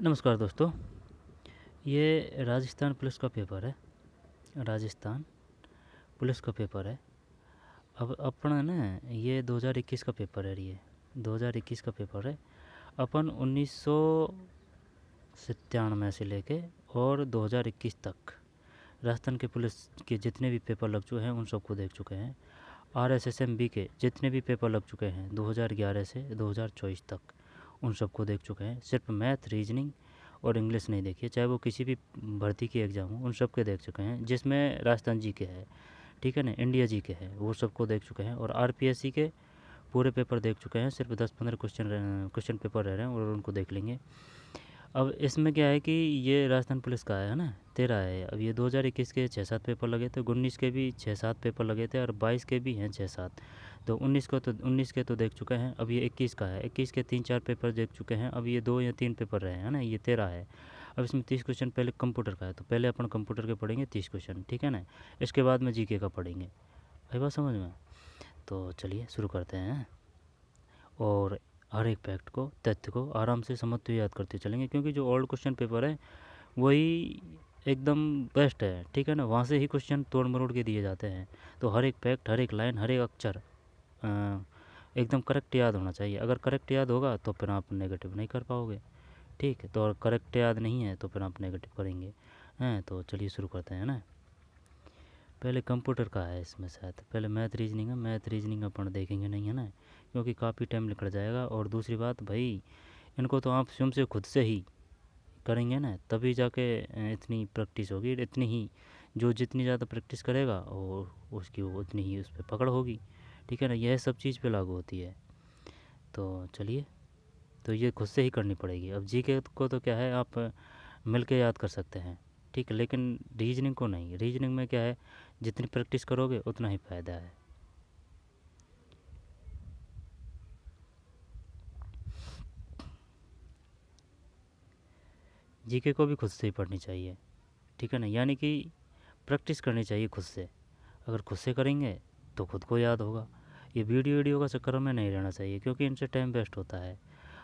नमस्कार दोस्तों। ये राजस्थान पुलिस का पेपर है। राजस्थान पुलिस का पेपर है। अब अपन है ना, ये 2021 का पेपर है। ये 2021 का पेपर है। अपन 1997 से लेके और 2021 तक राजस्थान के पुलिस के जितने भी पेपर लग चुके हैं उन सबको देख चुके हैं। RSSMB के जितने भी पेपर लग चुके हैं 2011 से 2024 तक उन सबको देख चुके हैं। सिर्फ मैथ, रीजनिंग और इंग्लिश नहीं देखिए, चाहे वो किसी भी भर्ती की एग्ज़ाम हो, उन सब के देख चुके हैं। जिसमें राजस्थान जी के है, ठीक है ना, इंडिया जी के है, वो सबको देख चुके हैं। और RPSC के पूरे पेपर देख चुके हैं। सिर्फ 10-15 क्वेश्चन पेपर रह रहे हैं और उनको देख लेंगे। अब इसमें क्या है कि ये राजस्थान पुलिस का है ना, 13 है। अब ये 2021 के 6-7 पेपर लगे थे, 19 के भी 6-7 पेपर लगे थे और 22 के भी हैं 6-7। तो 19 के तो देख चुके हैं। अब ये 21 का है, 21 के 3-4 पेपर देख चुके हैं। अब ये 2 या 3 पेपर रहे हैं ना, ये 13 है। अब इसमें 30 क्वेश्चन पहले कंप्यूटर का है, तो पहले अपन कंप्यूटर के पढ़ेंगे 30 क्वेश्चन, ठीक है ना। इसके बाद में GK का पढ़ेंगे। भाई बात समझ में? तो चलिए शुरू करते हैं। और हर एक फैक्ट को, तथ्य को आराम से समझते हुए याद करते चलेंगे, क्योंकि जो ओल्ड क्वेश्चन पेपर है वही एकदम बेस्ट है, ठीक है ना। वहाँ से ही क्वेश्चन तोड़ मरोड़ के दिए जाते हैं। तो हर एक फैक्ट, हर एक लाइन, हर एक अक्षर एकदम करेक्ट याद होना चाहिए। अगर करेक्ट याद होगा तो फिर आप नेगेटिव नहीं कर पाओगे, ठीक है। तो और करेक्ट याद नहीं है तो फिर आप नेगेटिव करेंगे हैं। तो चलिए शुरू करते हैं ना। पहले कंप्यूटर का है, इसमें शायद पहले मैथ रीजनिंग है। मैथ रीजनिंग अपन देखेंगे नहीं, है ना, क्योंकि काफ़ी टाइम निकल जाएगा। और दूसरी बात भाई, इनको तो आप स्वयं से खुद से ही करेंगे ना, तभी जाके इतनी प्रैक्टिस होगी। इतनी ही, जो जितनी ज़्यादा प्रैक्टिस करेगा और उसकी वो उतनी ही उस पर पकड़ होगी, ठीक है ना। यह सब चीज़ पे लागू होती है। तो चलिए, तो ये खुद से ही करनी पड़ेगी। अब GK को तो क्या है, आप मिल के याद कर सकते हैं, ठीक है, लेकिन रीजनिंग को नहीं। रीजनिंग में क्या है, जितनी प्रैक्टिस करोगे उतना ही फ़ायदा है। GK को भी खुद से ही पढ़नी चाहिए, ठीक है ना, यानी कि प्रैक्टिस करनी चाहिए खुद से। अगर खुद से करेंगे तो खुद को याद होगा। ये वीडियो का चक्कर में नहीं रहना चाहिए, क्योंकि इनसे टाइम वेस्ट होता है।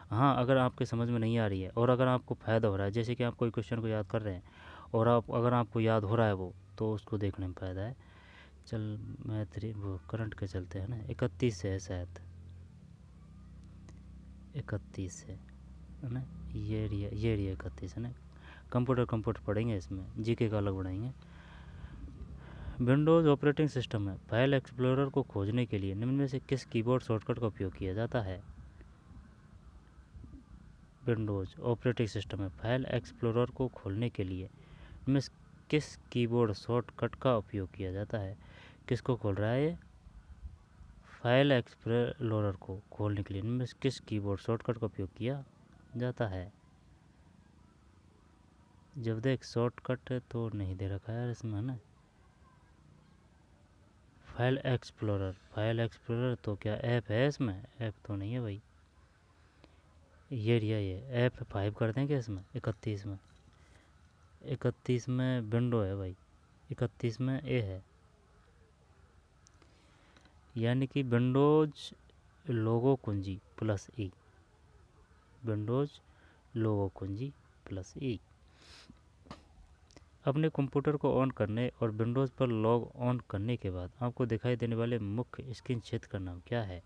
हाँ, अगर आपके समझ में नहीं आ रही है और अगर आपको फ़ायदा हो रहा है, जैसे कि आप कोई क्वेश्चन को याद कर रहे हैं और आप अगर आपको याद हो रहा है वो, तो उसको देखने में फ़ायदा है। चल, वो करंट के चलते हैं ना, 31 से है शायद, 31 से है ना। ये एरिया 31 है ना। कंप्यूटर पढ़ेंगे, इसमें GK का अलग बढ़ाएंगे। विंडोज़ ऑपरेटिंग सिस्टम में फाइल एक्सप्लोरर को खोजने के लिए निम्न में से किस कीबोर्ड शॉर्टकट का उपयोग किया जाता है? विंडोज़ ऑपरेटिंग सिस्टम में फाइल एक्सप्लोरर को खोलने के लिए इनमें से किस कीबोर्ड शॉर्टकट का उपयोग किया जाता है? किसको खोल रहा है ये? फाइल एक्सप्लोरर को खोलने के लिए इनमें से किस कीबोर्ड शॉर्टकट का उपयोग किया जाता है? जब देख शॉर्टकट तो नहीं दे रखा है यार इसमें, है ना। फाइल एक्सप्लोरर तो क्या ऐप है इसमें? ऐप तो नहीं है भाई। ये F5 कर दें क्या इसमें? 31 में विंडो है भाई, 31 में ए है, यानी कि विंडोज लोगो कुंजी प्लस ई। विंडोज लोगो कुंजी प्लस ई। अपने कंप्यूटर को ऑन करने और विंडोज़ पर लॉग ऑन करने के बाद आपको दिखाई देने वाले मुख्य स्क्रीन क्षेत्र का नाम क्या है?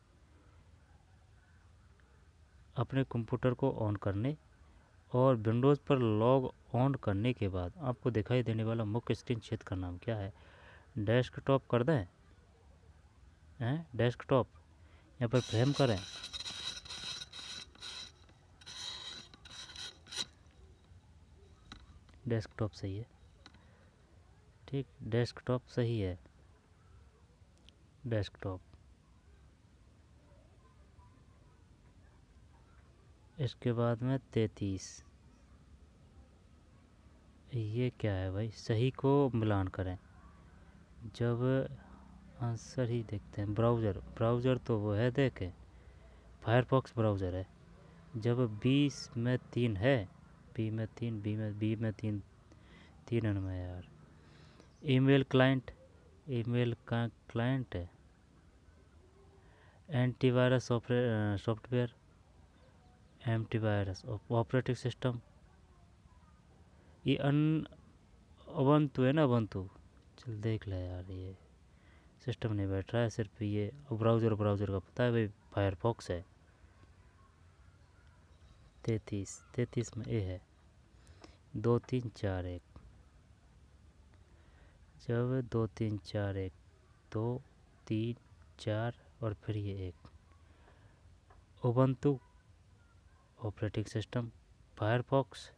अपने कंप्यूटर को ऑन करने और विंडोज़ पर लॉग ऑन करने के बाद आपको दिखाई देने वाला मुख्य स्क्रीन क्षेत्र का नाम क्या है? डेस्कटॉप कर दें, हैं डेस्कटॉप, या पर फ्रेम करें? डेस्कटॉप सही है, ठीक, डेस्कटॉप सही है, डेस्कटॉप। इसके बाद में 33, ये क्या है भाई? सही को मिलान करें। जब आंसर ही देखते हैं, ब्राउज़र तो वो है, देखें फायरफॉक्स ब्राउज़र है। जब 20 में 3 है, बी में 3, 3 में यार। ईमेल का क्लाइंट है। Antivirus software, antivirus operating system, ये ubuntu है ना, ubuntu। चल देख ले यार, ये सिस्टम नहीं बैठ रहा है, सिर्फ ये ब्राउज़र का पता है भाई, फायरफॉक्स है। 33 में ए है, 2 3 4 1, जब 2 3 4 1, 2 3 4 और फिर ये 1, ubuntu operating system, Firefox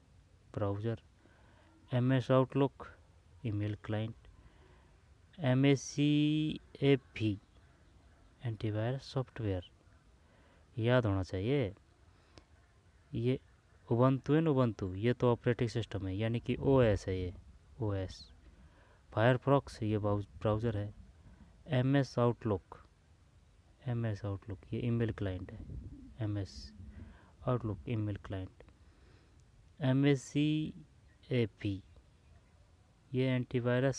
browser, MS outlook email client, MACAP antivirus software. याद होना चाहिए। ये उबंटू है ना, उबंटू ये तो ऑपरेटिंग सिस्टम है, यानी कि OS है ये, OS। फायरफॉक्स ये ब्राउज़र है। MS आउटलुक ये ईमेल क्लाइंट है, MS outlook email client. MACAP ये एंटीवायरस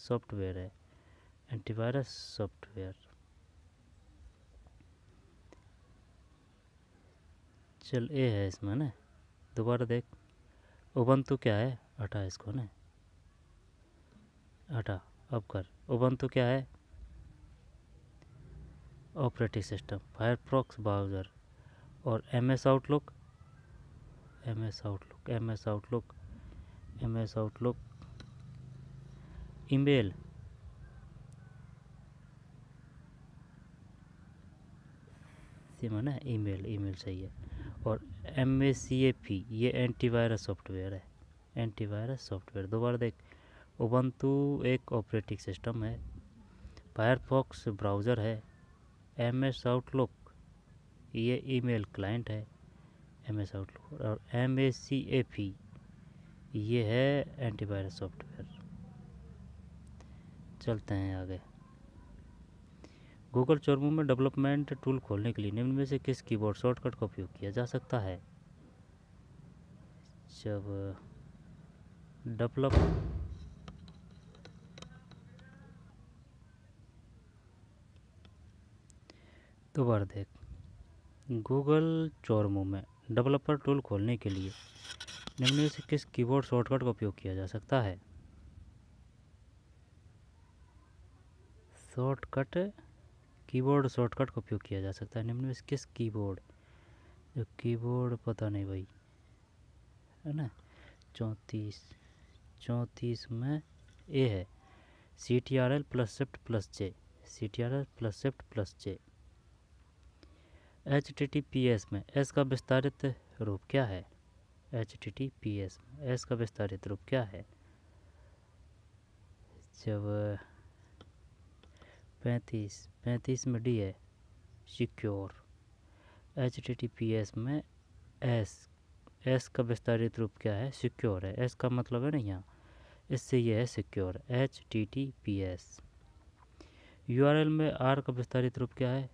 सॉफ्टवेयर है, एंटीवायरस सॉफ्टवेयर। चल ए है इसमें ना, दोबारा देख। उबंटू क्या है, हटा इसको ना, हटा। अब कर, उबंटू क्या है, ऑपरेटिंग सिस्टम, फायरफॉक्स ब्राउज़र, और MS आउटलुक ईमेल। ना ईमेल सही है। और MACAP ये एंटीवायरस सॉफ्टवेयर है, एंटीवायरस सॉफ्टवेयर। दोबारा देख, उबंटू एक ऑपरेटिंग सिस्टम है, फायरफॉक्स ब्राउज़र है, MS आउटलुक ये ईमेल क्लाइंट है, MS आउटलुक, और MACAP ये है एंटीवायरस सॉफ्टवेयर। चलते हैं आगे। गूगल चोरमू में डेवलपमेंट टूल खोलने के लिए निम्न में से किस कीबोर्ड शॉर्टकट का उपयोग किया जा सकता है? जब डेवलप दोबारा देख, गूगल चोरमू में डेवलपर टूल खोलने के लिए निम्न में से किस कीबोर्ड शॉर्टकट का उपयोग किया जा सकता है? कीबोर्ड शॉर्टकट का उपयोग किया जा सकता है निम्न में से किस कीबोर्ड, जो कीबोर्ड पता नहीं भाई, है ना। 34 में ए है, CTRL + Shift + J, CTRL + Shift + J। HTTPS में एस का विस्तारित रूप क्या है? HTTPS में एस का विस्तारित रूप क्या है? जब 35 में डी है, सिक्योर। HTTPS में एस का विस्तारित रूप क्या है? सिक्योर है। एस का मतलब है ना यहाँ, इससे यह है सिक्योर, HTTPS। URL में आर का विस्तारित रूप क्या है?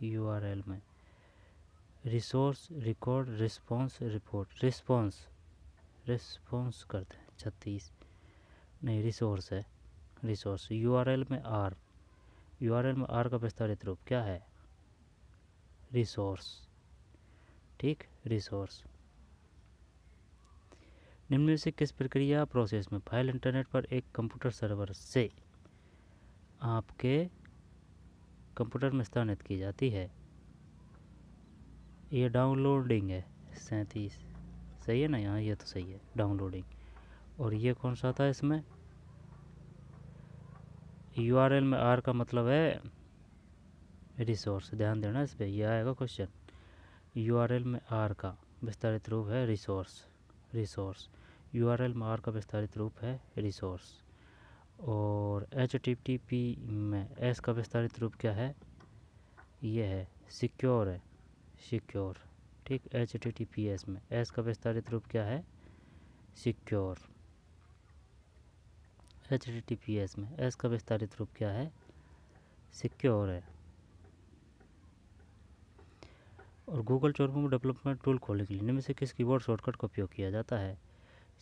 URL में resource, record, response, report. Response करते हैं 36, नहीं रिसोर्स है, रिसोर्स। URL में आर का विस्तारित रूप क्या है? रिसोर्स, ठीक, रिसोर्स। निम्न में से किस प्रक्रिया प्रोसेस में फाइल इंटरनेट पर एक कंप्यूटर सर्वर से आपके कंप्यूटर में स्थानांतरित की जाती है? ये डाउनलोडिंग है, 37 सही है ना, यहाँ ये तो सही है, डाउनलोडिंग। और ये कौन सा था इसमें? URL में आर का मतलब है रिसोर्स, ध्यान देना इस पर, यह आएगा क्वेश्चन। URL में आर का विस्तारित रूप है रिसोर्स। URL में आर का विस्तारित रूप है रिसोर्स। और HTTP में एस का विस्तारित रूप क्या है? ये है सिक्योर, है सिक्योर, ठीक। HTTPS में एस का विस्तारित रूप क्या है? सिक्योर। HTTPS में एस का विस्तारित रूप क्या है? सिक्योर है। और गूगल चोरमू में डेवलपमेंट टूल खोलने के लिए निम्न में से किस कीबोर्ड शॉर्टकट का उपयोग किया जाता है?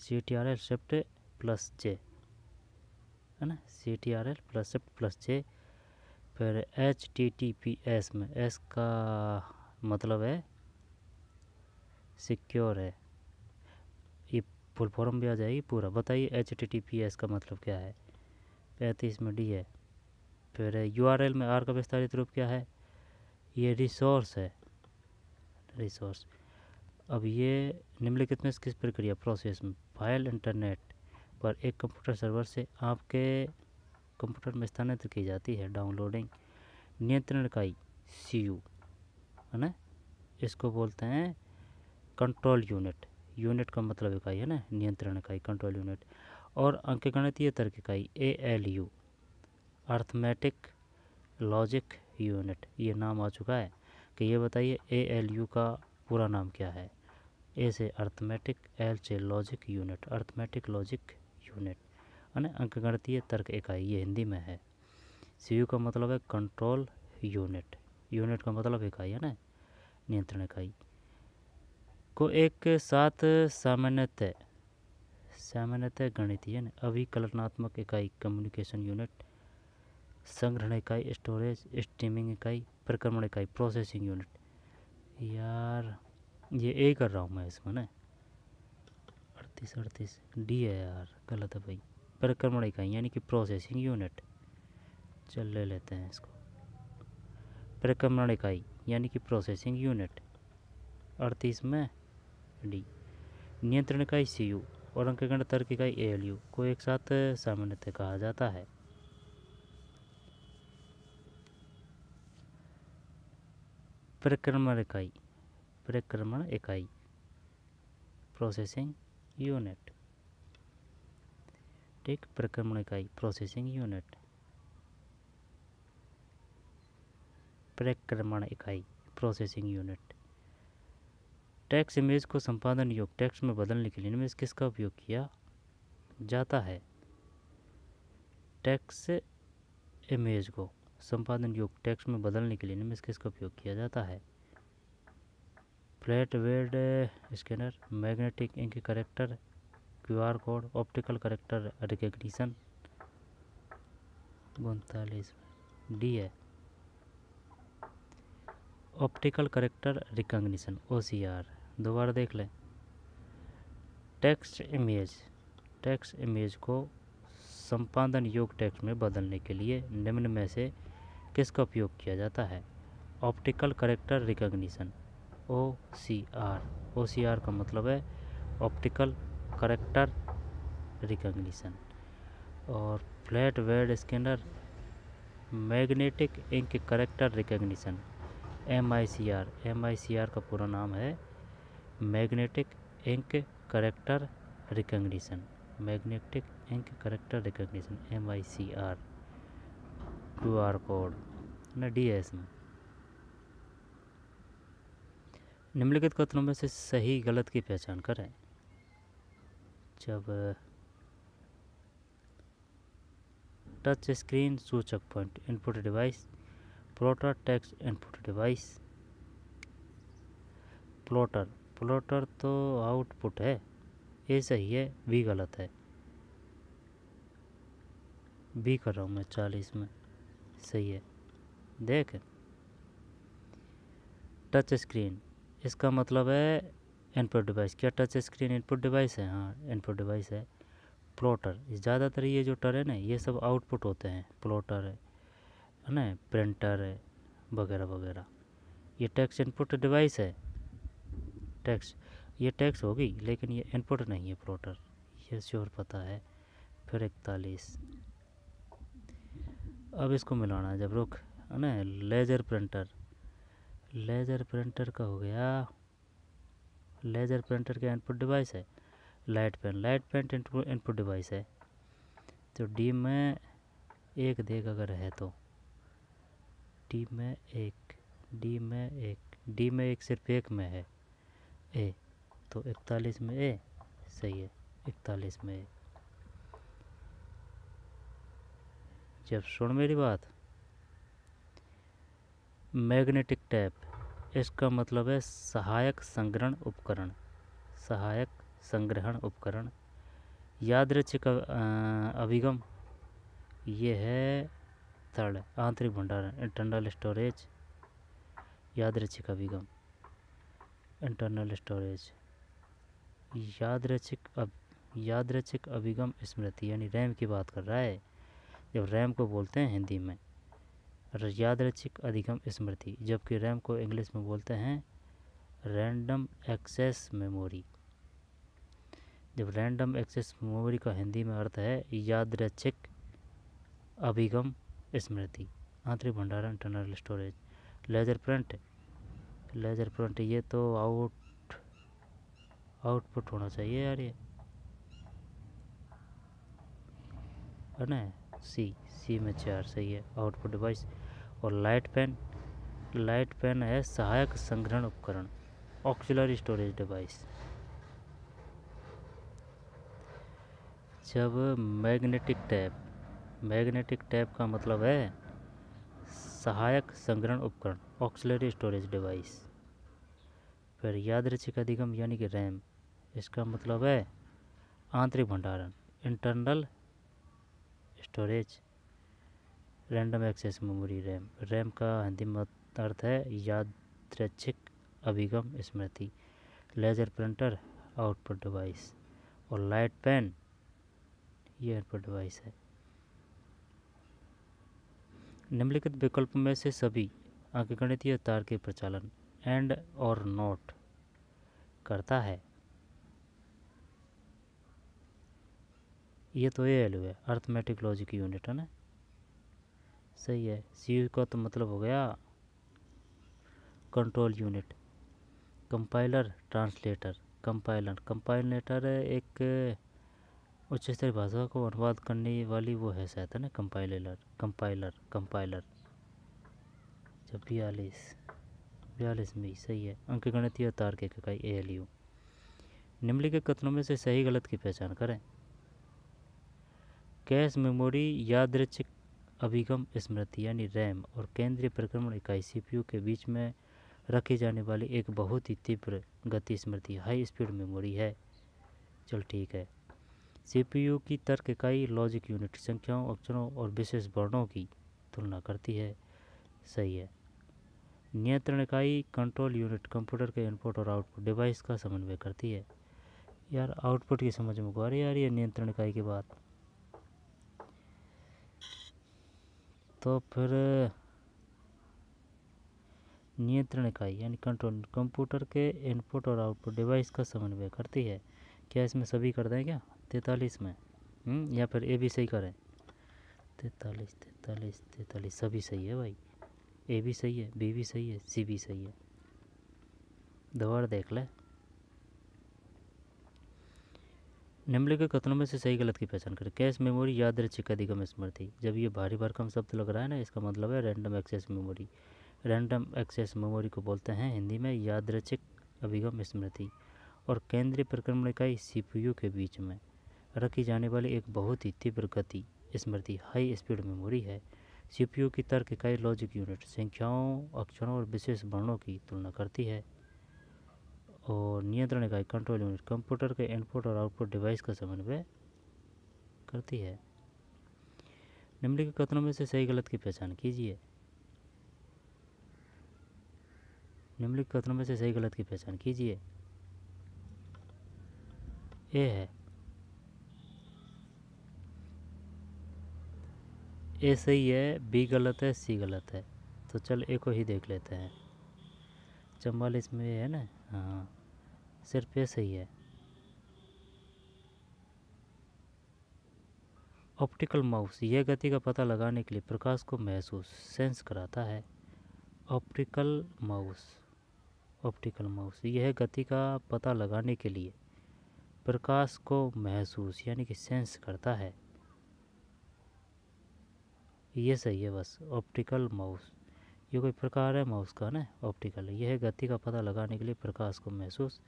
CTRL Shift + J, है ना, CTRL + Shift + J। फिर HTTPS में एस का मतलब है सिक्योर है, ये फुल फॉर्म भी आ जाएगी पूरा। बताइए HTTPS का मतलब क्या है? 35 में डी है। फिर URL में आर का विस्तारित रूप क्या है? ये रिसोर्स है, रिसोर्स। अब ये निम्नलिखित में किस प्रक्रिया प्रोसेस में फाइल इंटरनेट पर एक कंप्यूटर सर्वर से आपके कंप्यूटर में स्थानांतरित की जाती है? डाउनलोडिंग। नियंत्रण इकाई CU है ना, इसको बोलते हैं कंट्रोल यूनिट। यूनिट का मतलब इकाई है ना, नियंत्रण इकाई कंट्रोल यूनिट। और अंकगणितीय तर्क इकाई ALU अर्थमेटिक लॉजिक यूनिट। ये नाम आ चुका है कि ये बताइए ALU का पूरा नाम क्या है? ए से अर्थमेटिक, L से logic unit, arithmetic logic unit है ना, अंकगणितीय तर्क इकाई, ये हिंदी में है। CU का मतलब है कंट्रोल यूनिट। यूनिट का मतलब इकाई है ना, नियंत्रण इकाई। को एक साथ सामान्यतः गणितीय है अभिकलनात्मक इकाई कम्युनिकेशन यूनिट, संग्रहण इकाई स्टोरेज, स्ट्रीमिंग इकाई, प्रक्रमण इकाई प्रोसेसिंग यूनिट। यार ये ए कर रहा हूँ मैं इसमें ना, 38 डी है यार, गलत है भाई। प्रक्रमण इकाई यानी कि प्रोसेसिंग यूनिट। चल ले लेते हैं इसको। प्रक्रमण इकाई यानी कि प्रोसेसिंग यूनिट 38 में डी। नियंत्रण इकाई CU और अंकगणित तर्क इकाई ALU को एक साथ सामान्यतः कहा जाता है। प्रक्रमण इकाई प्रोसेसिंग यूनिट, ठीक। प्रक्रमण इकाई प्रोसेसिंग यूनिट, प्रक्रमण इकाई प्रोसेसिंग यूनिट। टेक्स्ट इमेज को संपादन योग्य टेक्स्ट में बदलने के लिए इनमें से किसका उपयोग किया जाता है? टेक्स्ट इमेज को संपादन योग्य टेक्स्ट में बदलने के लिए इनमें से किसका उपयोग किया जाता है? Flat bed scanner, magnetic ink character, QR code, optical character recognition. 39 D है, ऑप्टिकल करेक्टर रिकग्निशन OCR। दोबारा देख लें। टेक्स्ट इमेज को संपादन योग्य टेक्स्ट में बदलने के लिए निम्न में से किसका उपयोग किया जाता है? ऑप्टिकल करेक्टर रिकग्निशन OCR का मतलब है ऑप्टिकल करेक्टर रिकग्निशन। और flat bed scanner, magnetic ink character recognition MICR का पूरा नाम है magnetic ink character recognition, magnetic ink character recognition MICR। QR code ना DS में। निम्नलिखित कथनों में से सही गलत की पहचान करें। जब टच स्क्रीन सूचक point input device, plotter text input device. Plotter तो आउटपुट है, ये सही है, बी गलत है। बी कर रहा हूँ मैं 40 में, सही है। देख टच स्क्रीन, इसका मतलब है इनपुट डिवाइस। क्या टच स्क्रीन इनपुट डिवाइस है? हाँ इनपुट डिवाइस है। प्लॉटर, ज़्यादातर ये जो टर है ना, ये सब आउटपुट होते हैं। प्लॉटर है ना, प्रिंटर है वगैरह वगैरह। ये टेक्स्ट इनपुट डिवाइस है। ये टेक्स्ट होगी लेकिन ये इनपुट नहीं है प्लॉटर, ये श्योर पता है। फिर 41, अब इसको मिलाना है जब रुक है ना। लेज़र प्रिंटर का हो गया। लेज़र प्रिंटर का इनपुट डिवाइस है। लाइट पेन इनपुट डिवाइस है। तो डी में एक देख अगर है तो डी में एक सिर्फ एक में है ए, तो 41 में ए सही है। 41 में ए। जब सुन मेरी बात, मैग्नेटिक टैप, इसका मतलब है सहायक संग्रहण उपकरण। यादृच्छिक अभिगम, ये है थर्ड, आंतरिक भंडारण इंटरनल स्टोरेज। यादृच्छिक अभिगम इंटरनल स्टोरेज, यादृच्छिक यादृच्छिक अभिगम स्मृति यानी रैम की बात कर रहा है। जब रैम को बोलते हैं हिंदी में यादृच्छिक अधिगम स्मृति, जबकि रैम को इंग्लिश में बोलते हैं रैंडम एक्सेस मेमोरी। जब रैंडम एक्सेस मेमोरी का हिंदी में अर्थ है यादृच्छिक अभिगम स्मृति, आंतरिक भंडारण इंटरनल स्टोरेज। लेजर प्रिंट ये तो आउटपुट होना चाहिए यार, ये है ना। सी में 4 सही है, आउटपुट डिवाइस। और लाइट पेन है सहायक संग्रहण उपकरण, ऑक्सिलरी स्टोरेज डिवाइस। जब मैग्नेटिक टैप का मतलब है सहायक संग्रहण उपकरण, ऑक्सिलरी स्टोरेज डिवाइस। फिर यादृच्छिक अधिगम यानी कि रैम, इसका मतलब है आंतरिक भंडारण, internal storage. Random access memory RAM का हिंदी में अर्थ है यादृच्छिक अभिगम स्मृति। लेजर प्रिंटर आउटपुट डिवाइस और लाइट पेन ये इनपुट डिवाइस है। निम्नलिखित विकल्प में से सभी अंकगणितीय तार के प्रचालन एंड और नॉट करता है। ये तो ALU है, अर्थमेटिक लॉजिक यूनिट, है ना, सही है। CU का तो मतलब हो गया कंट्रोल यूनिट। कंपाइलर ट्रांसलेटर, कंपाइलेटर एक उच्च स्तरीय भाषा को अनुवाद करने वाली वो है शायद, है ना, कंपाइलर। जब 42 में सही है। अंकगणितीय तार्किक इकाई ALU। निम्नलिखित कथनों में से सही गलत की पहचान करें। कैश मेमोरी यादृच्छिक अभिगम स्मृति यानी रैम और केंद्रीय परिक्रमण इकाई CPU के बीच में रखी जाने वाली एक बहुत ही तीव्र गति स्मृति हाई स्पीड मेमोरी है। चल ठीक है। CPU की तर्क इकाई लॉजिक यूनिट संख्याओं, अक्षरों और विशेष वर्णों की तुलना करती है, सही है। नियंत्रण इकाई कंट्रोल यूनिट कंप्यूटर के इनपुट और आउटपुट डिवाइस का समन्वय करती है। यार आउटपुट की समझ में आ रही है यार ये नियंत्रण इकाई की बात। तो फिर नियंत्रण इकाई यानी कंट्रोल कंप्यूटर के इनपुट और आउटपुट डिवाइस का समन्वय करती है। क्या इसमें सभी कर दें क्या 43 में, या फिर ए भी सही करें। 43 सभी सही है भाई। ए भी सही है, बी भी सही है, सी भी सही है। दोबारा देख ले। निम्नलिखित कथनों में से सही गलत की पहचान करें। कैश मेमोरी यादृच्छिक अधिगम स्मृति, जब ये भारी भरकम शब्द लग रहा है ना, इसका मतलब है random access memory. Random access memory को बोलते हैं हिंदी में यादृच्छिक अभिगम स्मृति और केंद्रीय परिक्रमण इकाई CPU के बीच में रखी जाने वाली एक बहुत ही तीव्र गति स्मृति हाई स्पीड मेमोरी है। CPU की तर्क इकाई लॉजिक यूनिट संख्याओं, अक्षरों और विशेष वर्णों की तुलना करती है। और नियंत्रण इकाई कंट्रोल यूनिट कंप्यूटर के इनपुट और आउटपुट डिवाइस का समन्वय करती है। निम्नलिखित कथनों में से सही गलत की पहचान कीजिए। निम्नलिखित कथनों में से सही गलत की पहचान कीजिए। ए है, ए सही है, बी गलत है, सी गलत है। तो चल ए को ही देख लेते हैं। 44 में है ना, हाँ सिर्फ ए सही है। ऑप्टिकल माउस यह गति का पता लगाने के लिए प्रकाश को महसूस सेंस कराता है। ऑप्टिकल माउस यह गति का पता लगाने के लिए प्रकाश को महसूस यानी कि सेंस करता है। ये सही है बस। ऑप्टिकल माउस ये कोई प्रकार है माउस का ना, ऑप्टिकल, यह गति का पता लगाने के लिए प्रकाश को महसूस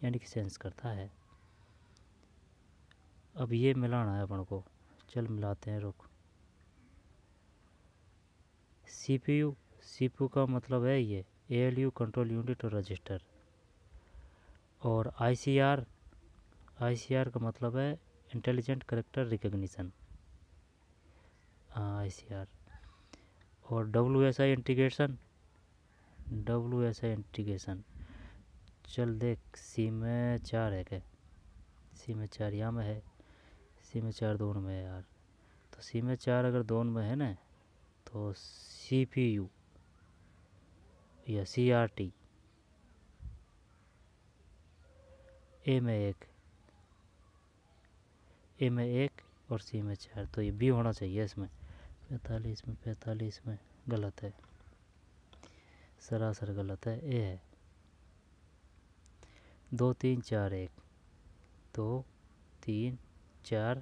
यानी कि सेंस करता है। अब ये मिलाना है अपन को, चल मिलाते हैं, रुक। CPU का मतलब है ये ALU कंट्रोल यूनिट और रजिस्टर। और ICR का मतलब है इंटेलिजेंट कैरेक्टर रिकग्निशन, ICR। और WSI इंटीग्रेशन, चल देख सी में 4 है क्या, सी में 4 यहाँ में है, सी में 4 दोनों में है यार। तो सी में 4 अगर दोनों में है ना, तो CPU या CRT, ए में 1, ए में 1 और सी में 4, तो ये बी होना चाहिए इसमें। 45 में गलत है, सरासर गलत है, ए है। 2 3 4 1, 2 3 4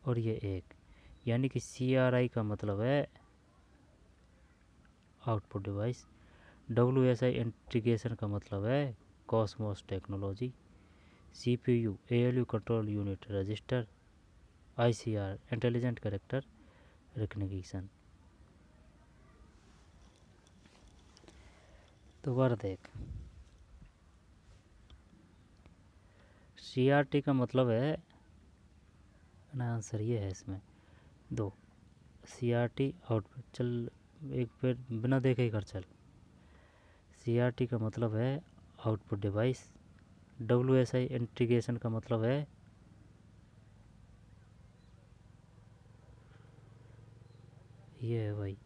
और ये 1, यानी कि CRI का मतलब है आउटपुट डिवाइस, WSI इंटीग्रेशन का मतलब है Cosmos technology, CPU ALU control unit register, ICR intelligent character recognition. दोबारा देख, CRT का मतलब है ना, आंसर ये है इसमें 2, CRT आउटपुट। चल एक बार बिना देखे ही कर चल। CRT का मतलब है आउटपुट डिवाइस, WSI इंटीग्रेशन का मतलब है ये है भाई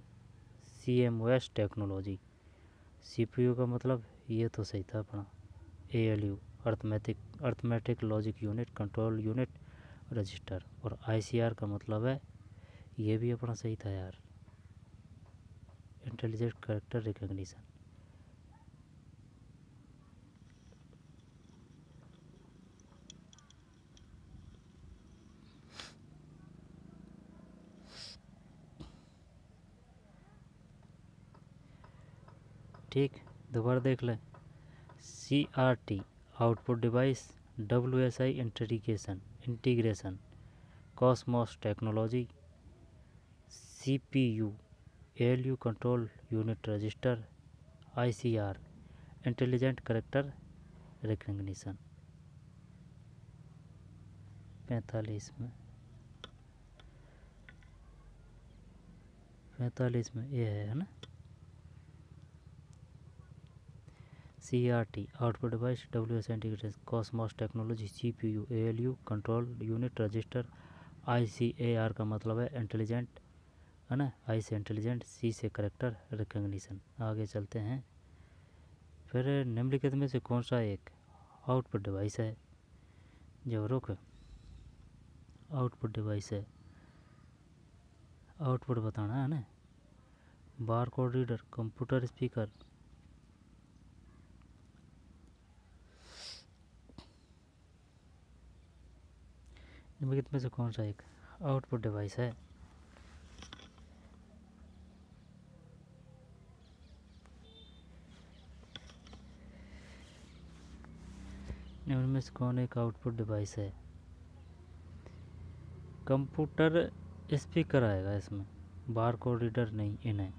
CMOS टेक्नोलॉजी। CPU का मतलब ये तो सही था अपना, ALU arithmetic logic unit control unit register, और ICR का मतलब है ये भी अपना सही था यार, इंटेलिजेंट कैरेक्टर रिकग्निशन। ठीक, दोबारा देख लें। CRT output device, WSI integration Cosmos technology, CPU ALU control unit register, ICR intelligent character recognition. 45 में ये है ना। CRT output device, WSI integration Cosmos technology, CPU ALU control unit register, ICAR का मतलब है इंटेलिजेंट, है ना, I से इंटेलिजेंट, C से करेक्टर रिकग्निशन। आगे चलते हैं। फिर निम्नलिखित में से कौन सा एक आउटपुट डिवाइस है, जो रुक आउटपुट डिवाइस है, आउटपुट बताना है ना। बार कोड रीडर, कंप्यूटर स्पीकर, निम्नलिखित में से कौन सा एक आउटपुट डिवाइस है। निम्न में से कौन एक आउटपुट डिवाइस है। कंप्यूटर स्पीकर आएगा इसमें, बार कोड रीडर नहीं, इन्हें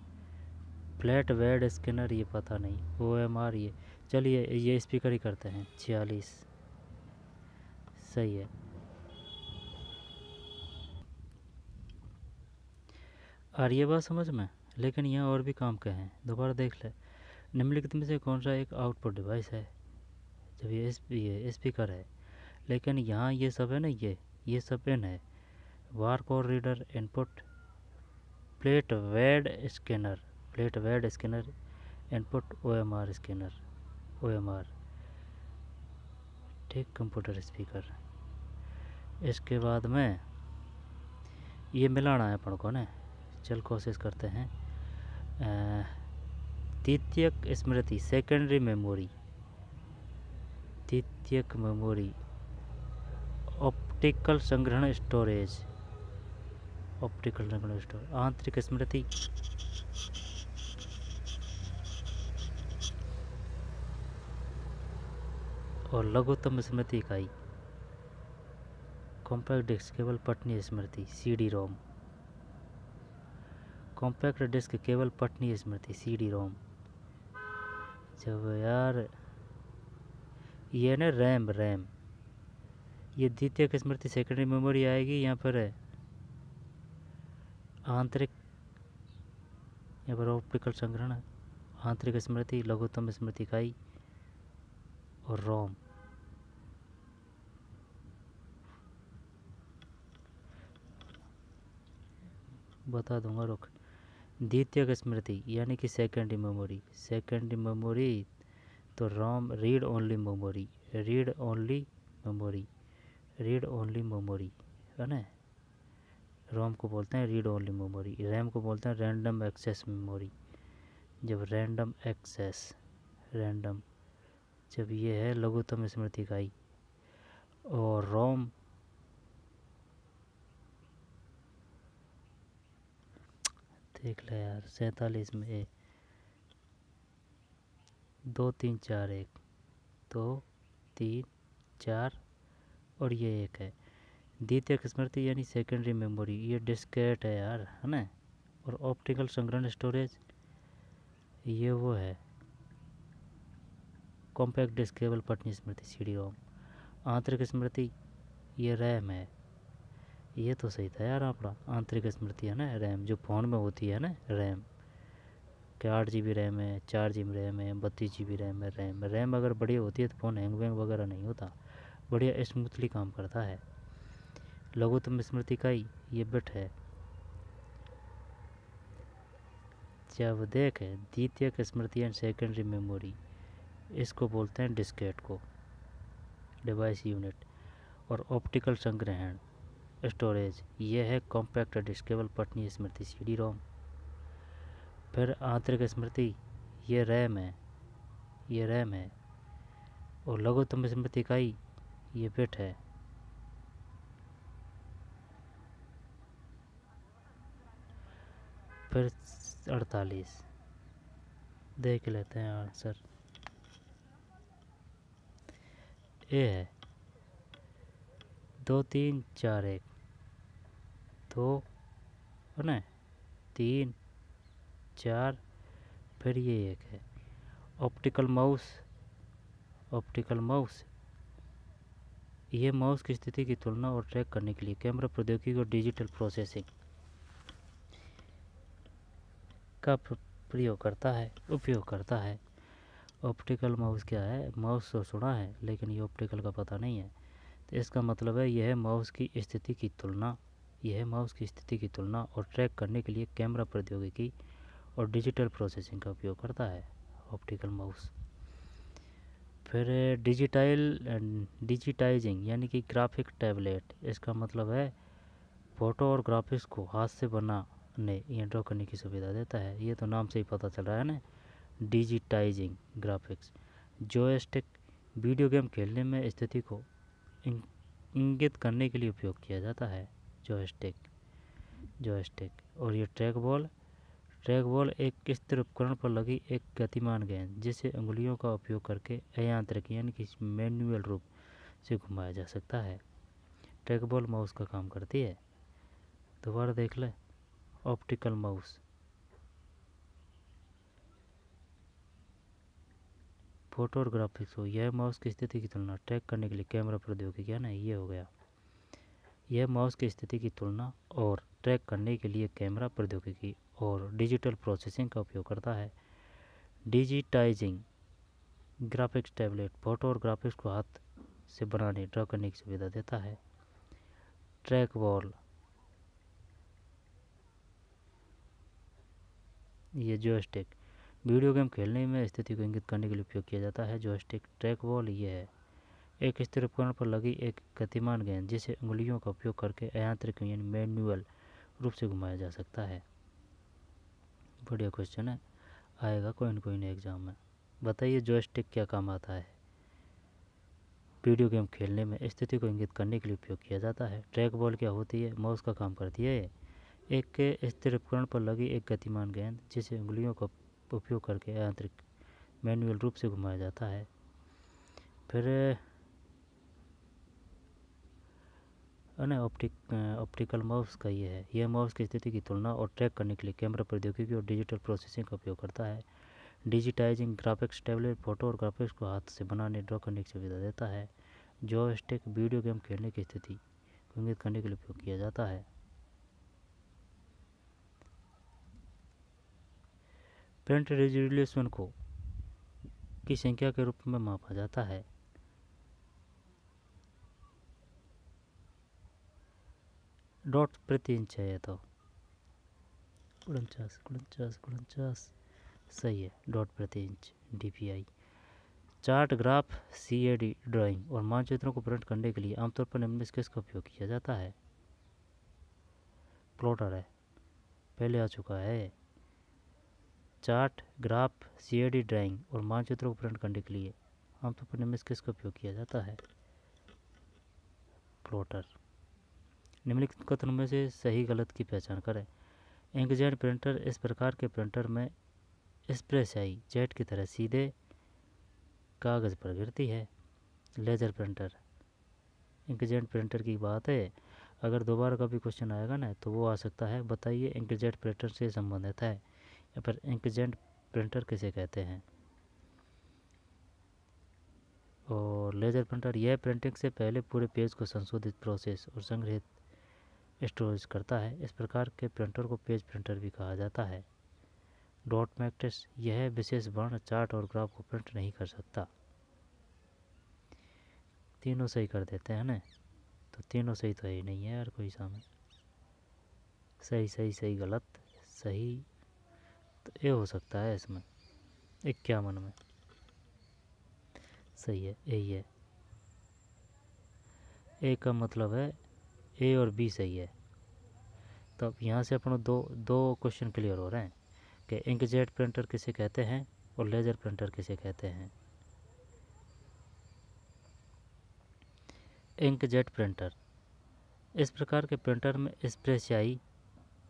फ्लैट वेड स्कैनर ये पता नहीं, OMR ये, चलिए ये स्पीकर ही करते हैं। 46 सही है। और ये बात समझ में, लेकिन यहाँ और भी काम के हैं, दोबारा देख ले। निम्नलिखित में से कौन सा एक आउटपुट डिवाइस है, जब ये स्पीकर है, लेकिन यहाँ ये सब है ना, ये सब इन है। Bar code reader input, flatbed scanner input, OMR scanner, OMR, ठीक, कंप्यूटर स्पीकर। इसके बाद में ये मिलाना है अपन को ना, चल कोशिश करते हैं। द्वितीयक स्मृति, सेकेंडरी मेमोरी, द्वितीयक मेमोरी, ऑप्टिकल संग्रहण स्टोरेज, आंतरिक स्मृति, और लघुत्तम स्मृति इकाई, कॉम्पैक्ट डिस्क केवल पठनीय स्मृति, CD-ROM, कॉम्पैक्ट डिस्क केवल पठनीय स्मृति, CD-ROM। जब यार ये ना रैम, ये द्वितीयक स्मृति सेकेंडरी मेमोरी आएगी, यहाँ पर है आंतरिक, यहाँ पर ऑप्टिकल संग्रहण, आंतरिक स्मृति, लघुत्तम स्मृति इकाई और रोम। बता दूंगा, रुक। द्वितीयक स्मृति यानी कि सेकेंडरी मेमोरी, सेकेंडरी मेमोरी तो ROM read only memory, read only memory, read only memory है ना। रोम को बोलते हैं रीड ओनली मेमोरी, रैम को बोलते हैं रैंडम एक्सेस मेमोरी। जब रैंडम एक्सेस, रैंडम जब ये है लघुत्तम स्मृति इकाई। और रोम देख ले यार, 47 में ए 2 3 4 1, 2 3 4 और ये एक है। द्वितीयक स्मृति यानी सेकेंडरी मेमोरी, ये डिस्केट है यार, है ना। और ऑप्टिकल संग्रहण स्टोरेज ये वो है कॉम्पैक्ट डिस्केबल पठनीय स्मृति सी डी रोम। आंतरिक स्मृति ये रैम है। ये तो सही था यार आपका, आंतरिक स्मृति है ना रैम, जो फ़ोन में होती है ना रैम, कि 8 GB रैम है, 4 GB रैम है, 32 GB रैम है। रैम अगर बड़ी होती है तो फ़ोन हैंग वैंग वगैरह नहीं होता, बढ़िया स्मूथली काम करता है। लघुत्तम स्मृति का ही ये बिट है। जब देख है द्वितीयक स्मृति एंड सेकेंडरी मेमोरी, इसको बोलते हैं डिस्केट को, डिवाइस यूनिट। और ऑप्टिकल संग्रहण स्टोरेज ये है कॉम्पैक्ट डिस्केबल पठनीय स्मृति सी डी रोम। फिर आंतरिक स्मृति ये रैम है, ये रैम है। और लघुत्तम स्मृति इकाई ये बिट है। फिर 48 देख लेते हैं आंसर। ए है 2 3 4 1, 2 है ना, 3 4, फिर ये एक है। ऑप्टिकल माउस, ऑप्टिकल माउस ये माउस की स्थिति की तुलना और ट्रैक करने के लिए कैमरा प्रौद्योगिकी और डिजिटल प्रोसेसिंग का प्रयोग करता है, उपयोग करता है। ऑप्टिकल माउस क्या है, माउस तो सुना है लेकिन ये ऑप्टिकल का पता नहीं है। तो इसका मतलब है यह है माउस की स्थिति की तुलना, यह है माउस की स्थिति की तुलना और ट्रैक करने के लिए कैमरा प्रौद्योगिकी और डिजिटल प्रोसेसिंग का उपयोग करता है ऑप्टिकल माउस। फिर डिजिटाइजिंग यानी कि ग्राफिक टैबलेट, इसका मतलब है फ़ोटो और ग्राफिक्स को हाथ से बनाने या ड्रॉ करने की सुविधा देता है। ये तो नाम से ही पता चल रहा है ना, digitising graphics. Joystick video game खेलने में स्थिति को इंगित करने के लिए उपयोग किया जाता है, जॉयस्टिक, जॉयस्टिक। और ये ट्रैक बॉल, ट्रैक बॉल एक स्थिर उपकरण पर लगी एक गतिमान गेंद जिसे उंगलियों का उपयोग करके अयांत्रिक यानी कि मैनुअल रूप से घुमाया जा सकता है। ट्रैक बॉल माउस का काम करती है। दोबारा देख ले, ऑप्टिकल माउस, फोटो और ग्राफिक्स हो, यह माउस की स्थिति की तुलना ट्रैक करने के लिए कैमरा प्रौद्योगिकी है ना, ये हो गया। यह माउस की स्थिति की तुलना और ट्रैक करने के लिए कैमरा प्रौद्योगिकी और डिजिटल प्रोसेसिंग का उपयोग करता है। डिजिटाइजिंग ग्राफिक्स टैबलेट फोटो और ग्राफिक्स को हाथ से बनाने ड्रॉ करने की सुविधा देता है। ट्रैक बॉल ये जॉयस्टिक वीडियो गेम खेलने में स्थिति को इंगित करने के लिए उपयोग किया जाता है। जॉयस्टिक ट्रैक बॉल ये है एक स्थिर उपकरण पर लगी एक गतिमान गेंद जिसे उंगलियों का उपयोग करके अयांत्रिक यानी मैनुअल रूप से घुमाया जा सकता है। बढ़िया क्वेश्चन है, आएगा कोई न कोई एग्जाम में। बताइए जॉयस्टिक क्या काम आता है। वीडियो गेम खेलने में स्थिति को इंगित करने के लिए उपयोग किया जाता है। ट्रैक बॉल क्या होती है, माउस का काम करती है। एक स्थिर उपकरण पर लगी एक गतिमान गेंद जिसे उंगलियों का उपयोग करके यांत्रिक मैनुअल रूप से घुमाया जाता है। फिर ना ऑप्टिकल माउस का ये है, यह माउस की स्थिति की तुलना और ट्रैक करने के लिए कैमरा प्रौद्योगिकी और डिजिटल प्रोसेसिंग का उपयोग करता है। डिजिटाइजिंग ग्राफिक्स टैबलेट फोटो और ग्राफिक्स को हाथ से बनाने ड्रॉ करने की सुविधा देता है। जॉयस्टिक वीडियो गेम खेलने की स्थिति को इंगित करने के लिए उपयोग किया जाता है। प्रिंट रेजोल्यूशन को की संख्या के रूप में मापा जाता है। डॉट प्रति इंच है ये तो, 49 सही है, डॉट प्रति inch DPI। Chart, graph, CAD drawing और मानचित्रों को प्रिंट करने के लिए आमतौर पर निम्न में से किसका उपयोग किया जाता है? प्लॉटर है, पहले आ चुका है। चार्ट, ग्राफ, CAD ड्राइंग और मानचित्रों को प्रिंट करने के लिए आमतौर पर निम्न में से किसका उपयोग किया जाता है? प्लॉटर। निम्नलिखित कथनों में से सही गलत की पहचान करें। इंकजेट प्रिंटर इस प्रकार के प्रिंटर में स्प्रे स्याही जेट की तरह सीधे कागज़ पर गिरती है। लेज़र प्रिंटर, इंकजेट प्रिंटर की बात है। अगर दोबारा कभी क्वेश्चन आएगा ना तो वो आ सकता है, बताइए इंकजेट प्रिंटर से संबंधित है या फिर इंकजेट प्रिंटर किसे कहते हैं। और लेज़र प्रिंटर यह प्रिंटिंग से पहले पूरे पेज को संशोधित, प्रोसेस और संग्रहित स्टोरेज करता है। इस प्रकार के प्रिंटर को पेज प्रिंटर भी कहा जाता है। डॉट मैट्रिक्स, यह विशेष वर्ण चार्ट और ग्राफ को प्रिंट नहीं कर सकता। तीनों सही कर देते हैं ना, तो तीनों सही तो ही नहीं है यार कोई सामने। सही सही सही गलत सही, तो ये हो सकता है इसमें 51 में। सही है, यही है। ए का मतलब है ए और बी सही है। तो अब यहाँ से अपन दो क्वेश्चन क्लियर हो रहे हैं कि इंकजेट प्रिंटर किसे कहते हैं और लेज़र प्रिंटर किसे कहते हैं। इंकजेट प्रिंटर, इस प्रकार के प्रिंटर में स्प्रे स्याही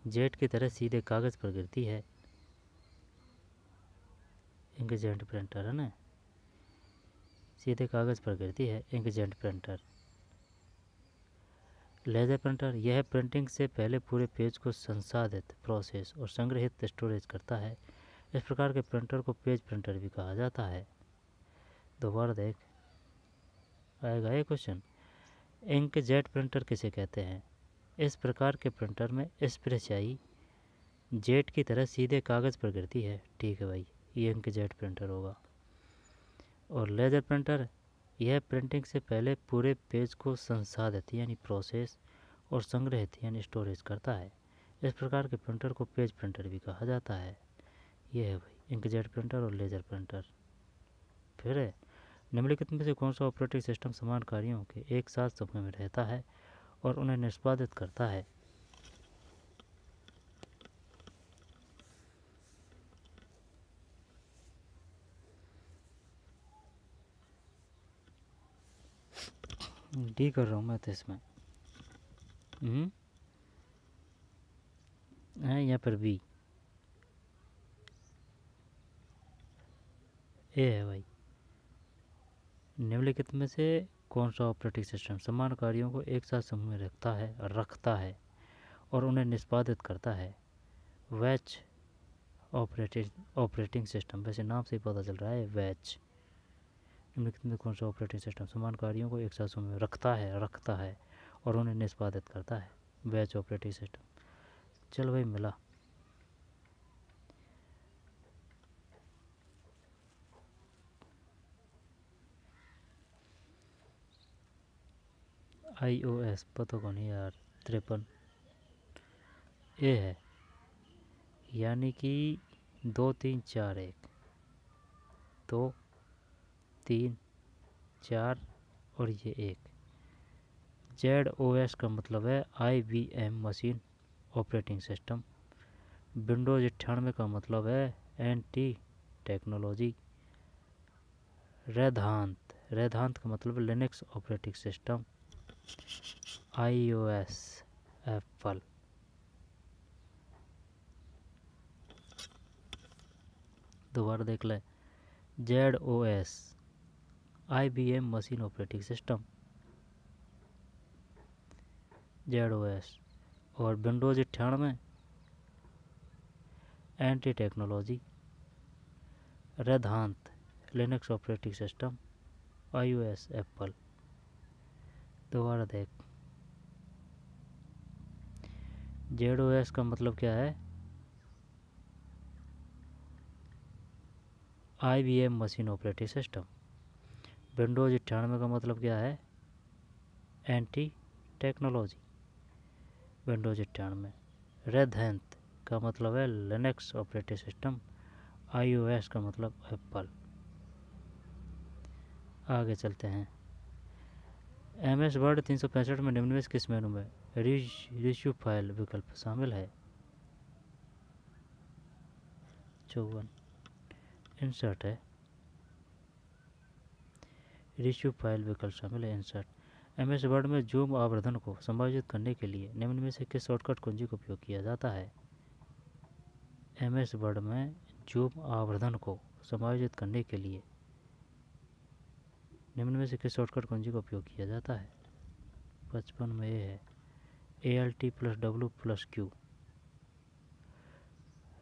जेट की तरह सीधे कागज़ पर गिरती है। इंकजेट प्रिंटर है ना, सीधे कागज़ पर गिरती है इंकजेट प्रिंटर। लेज़र प्रिंटर यह प्रिंटिंग से पहले पूरे पेज को संसाधित, प्रोसेस और संग्रहित स्टोरेज करता है। इस प्रकार के प्रिंटर को पेज प्रिंटर भी कहा जाता है। दोबारा देख, आएगा ये क्वेश्चन। इंकजेट प्रिंटर किसे कहते हैं? इस प्रकार के प्रिंटर में स्प्रे स्याही जेट की तरह सीधे कागज़ पर गिरती है। ठीक है भाई, ये इंकजेट प्रिंटर होगा। और लेज़र प्रिंटर यह प्रिंटिंग से पहले पूरे पेज को संसाधित यानी प्रोसेस और संग्रहित यानी स्टोरेज करता है। इस प्रकार के प्रिंटर को पेज प्रिंटर भी कहा जाता है। ये है भाई इंकजेट प्रिंटर और लेज़र प्रिंटर। फिर है, निम्नलिखित में से कौन सा ऑपरेटिंग सिस्टम समान कार्यों के एक साथ समूह में रहता है और उन्हें निष्पादित करता है? डी कर रहा हूँ मैं तो इसमें है, यहाँ पर बी ए है भाई। निम्नलिखित में से कौन सा ऑपरेटिंग सिस्टम समान कार्यों को एक साथ समूह में रखता है और उन्हें निष्पादित करता है? बैच ऑपरेटिंग सिस्टम, वैसे नाम से ही पता चल रहा है बैच। निम्नलिखित में कौन सा ऑपरेटिंग सिस्टम समान कार्यों को एक साथ समूह में रखता है और उन्हें निष्पादित करता है? Batch operating system. चल भाई मिला। iOS पता कौन है यार, 53 ए है, यानी कि 2 3 4 1 2 3 4 और ये 1। ZOS का मतलब है IBM machine operating system. Windows 98 का मतलब है एंटी टेक्नोलॉजी। रेधांत का मतलब Linux operating system. iOS Apple. दोबारा देख ले, ZOS IBM machine operating system ZOS, और Windows 98 NT technology. Red Hat Linux operating system. iOS Apple. दोबारा देख, ZOS का मतलब क्या है? IBM machine operating system. Windows 98 का मतलब क्या है? NT technology. विंडोज़ 98। रेधांत का मतलब है लिनक्स ऑपरेटिंग सिस्टम, iOS का मतलब एप्पल। आगे चलते हैं। MS वर्ड 365 में निम्न में से किस मेनू में रिश्यू फाइल विकल्प शामिल है? 54 इंसर्ट है, रिश्यू फाइल विकल्प शामिल है, इंसर्ट। MS वर्ड में जूम आवर्धन को समायोजित करने के लिए निम्न में से किस शॉर्टकट कुंजी का उपयोग किया जाता है? MS वर्ड में जूम आवर्धन को समायोजित करने के लिए निम्न में से किस शॉर्टकट कुंजी का उपयोग किया जाता है? 55 में ये है ALT+W+Q।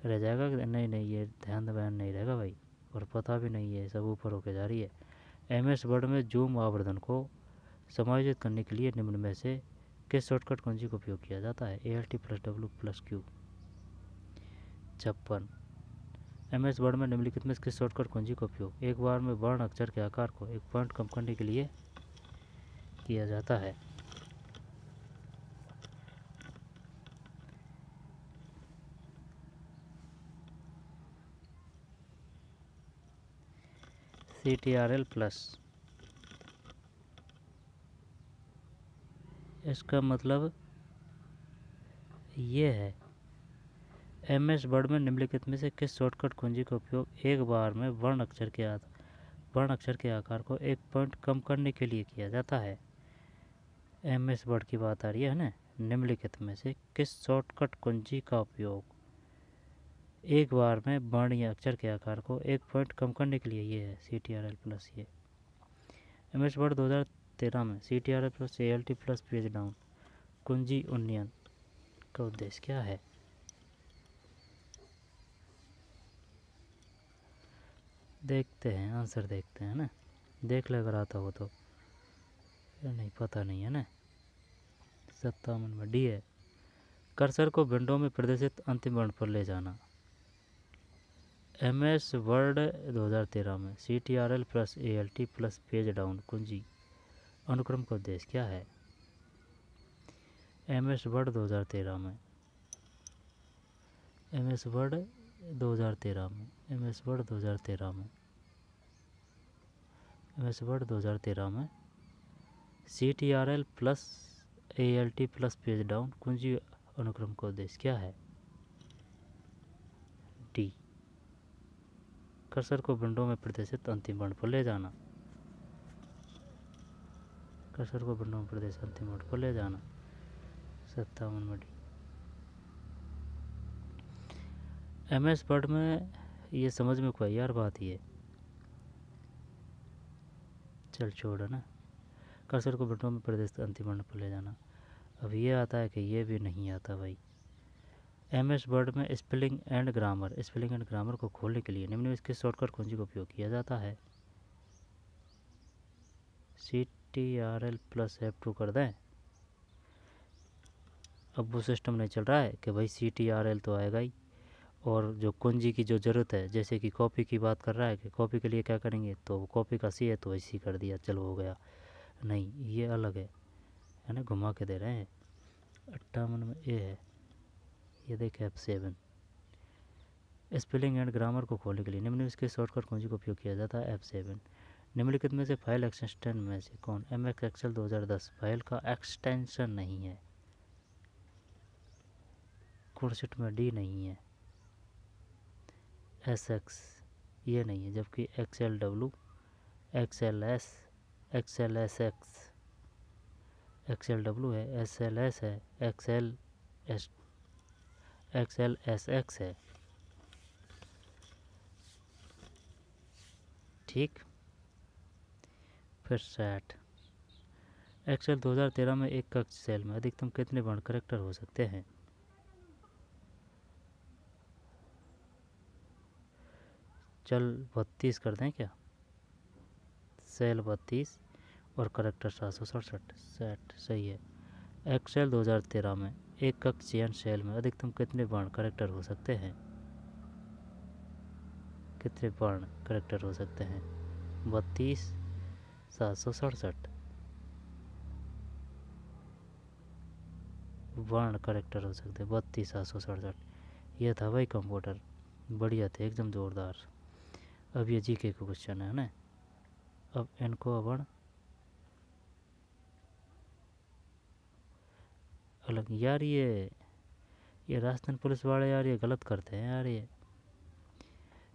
रह जाएगा कि नहीं, ये ध्यान बयान नहीं रहेगा भाई, और पता भी नहीं है, सब ऊपर होके जा रही है। MS वर्ड में जूम आवर्धन को समायोजित करने के लिए निम्न में से किस शॉर्टकट कुंजी का उपयोग किया जाता है? ALT+W+Q। 56 MS वर्ड में निम्नलिखित में किस शॉर्टकट कुंजी का उपयोग एक बार में वर्ण अक्षर के आकार को एक पॉइंट कम करने के लिए किया जाता है? CTRL+। इसका मतलब ये है MS वर्ड में निम्नलिखित में से किस शॉर्टकट कुंजी का उपयोग एक बार में वर्ण अक्षर के आकार को एक पॉइंट कम करने के लिए किया जाता है? MS वर्ड की बात आ रही है ना। निम्नलिखित में से किस शॉर्टकट कुंजी का उपयोग एक बार में वर्ण या अक्षर के आकार को एक पॉइंट कम करने के लिए ये है CTRL+। ये MS वर्ड 2013 में CTRL+ ALT+ पेज डाउन कुंजी उन्नयन का उद्देश्य क्या है? देखते हैं, आंसर देखते हैं ना, देख ले अगर आता हो तो। नहीं, पता नहीं है ना। 57 में डी है, कर्सर को विंडो में प्रदर्शित अंतिम वर्ण पर ले जाना। MS वर्ड 2013 में CTRL+ ALT+ पेज डाउन कुंजी अनुक्रम का उद्देश्य क्या है? MS वर्ड 2013 में MS वर्ड 2013 में MS वर्ड 2013 में MS वर्ड 2013 में CTRL+ ALT+ पेज डाउन कुंजी अनुक्रम का उद्देश्य क्या है? डी, कर्सर को विंडो में प्रदर्शित अंतिम वर्ण पर ले जाना। कर्सर को विंडो में प्रदर्शित अंतिम वर्ण पर ले जाना। 57 में डी। MS वर्ड में ये समझ में कोई यार बात ही है, चल छोड़ ना। कर्सर को विंडो में प्रदर्शित अंतिम वर्ण पर ले जाना। अब ये आता है कि ये भी नहीं आता भाई। MS वर्ड में स्पेलिंग एंड ग्रामर को खोलने के लिए निम्न में किस शॉर्टकट कुंजी का उपयोग किया जाता है? CTRL+ F2 कर दें। अब वो सिस्टम नहीं चल रहा है कि भाई CTRL तो आएगा ही, और जो कुंजी की जो ज़रूरत है, जैसे कि कॉपी की बात कर रहा है कि कॉपी के लिए क्या करेंगे, तो कॉपी का C है तो ऐसी कर दिया, चलो हो गया। नहीं, ये अलग है ना, घुमा के दे रहे हैं। 58 में ए है, ये देखें F7। स्पेलिंग एंड ग्रामर को खोलने के लिए निम्न में इसके शॉर्टकट कुंजी का उपयोग किया जाता है? F7। निम्नलिखित में से फाइल एक्सटेंशन में से कौन MX Excel 2010 फाइल का एक्सटेंशन नहीं है? 64 में डी नहीं है, SX ये नहीं है, जबकि XLW, XLS, XLSX, XLW है, SLS है, XLSX है। ठीक, फिर सेट। एक्सेल 2013 में एक कक्ष सेल में अधिकतम कितने वर्ण करेक्टर हो सकते हैं? चल 32 कर दें क्या? सेल 32 और करेक्टर 767। सेट सही है। एक्सेल 2013 में एक कक्ष चयन सेल में अधिकतम कितने वर्ण करेक्टर हो सकते हैं? कितने वर्ण करेक्टर हो सकते हैं? 32, 767 वर्ण करेक्टर हो सकते हैं। 32, 767 ये था भाई कंप्यूटर, बढ़िया थे एकदम ज़ोरदार। अब ये जीके का क्वेश्चन है ना, अब इनको अपन अलग यार, ये राजस्थान पुलिस वाले यार ये गलत करते हैं यार,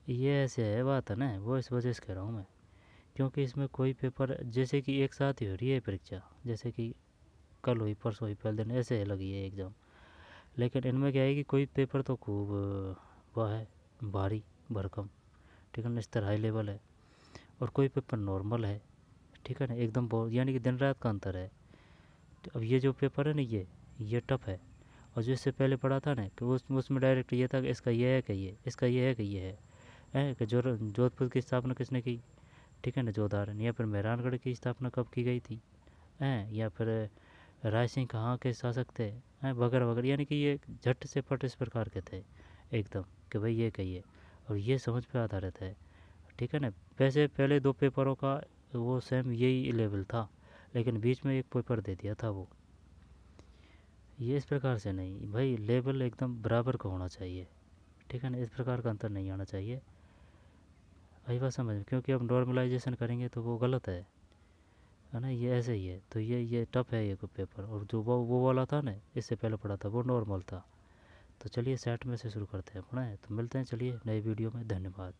ये ऐसे है बात है ना, वो इस वजह से कह रहा हूँ मैं। क्योंकि इसमें कोई पेपर जैसे कि एक साथ ही हो रही है परीक्षा, जैसे कि कल हुई परसों हुई पहले दिन ऐसे लगी है एग्ज़ाम। लेकिन इनमें क्या है कि कोई पेपर तो खूब वह है भारी भरकम, ठीक है ना, स्तर हाई लेवल है, और कोई पेपर नॉर्मल है, ठीक है ना, एकदम बहुत, यानी कि दिन रात का अंतर है। तो अब ये जो पेपर है ना, ये टफ है। और जो इससे पहले पढ़ा था ना कि उसमें डायरेक्ट ये था कि इसका ये है कि ये, इसका ये है कि ये है कि जोधपुर की स्थापना किसने की, ठीक है ना, जोधारण, या फिर मेहरानगढ़ की स्थापना कब की गई थी, हैं, या फिर राय सिंह कहाँ के शासक थे, हैं, वगैरह वगैरह, यानी कि ये झट से पट इस प्रकार के थे एकदम, कि भाई ये कहिए, और ये समझ पे आधारित है, ठीक है ना। वैसे पहले दो पेपरों का वो सेम यही लेवल था, लेकिन बीच में एक पेपर दे दिया था वो, ये इस प्रकार से नहीं भाई, लेवल एकदम बराबर का होना चाहिए, ठीक है ना, इस प्रकार का अंतर नहीं आना चाहिए। आई बात समझ में, क्योंकि अब नॉर्मलाइजेशन करेंगे तो वो गलत है ना, ये ऐसे ही है। तो ये टफ है ये को पेपर, और जो वो वाला था ना इससे पहले पढ़ा था वो नॉर्मल था। तो चलिए सेट में से शुरू करते हैं पढ़ाएँ, तो मिलते हैं चलिए नई वीडियो में, धन्यवाद।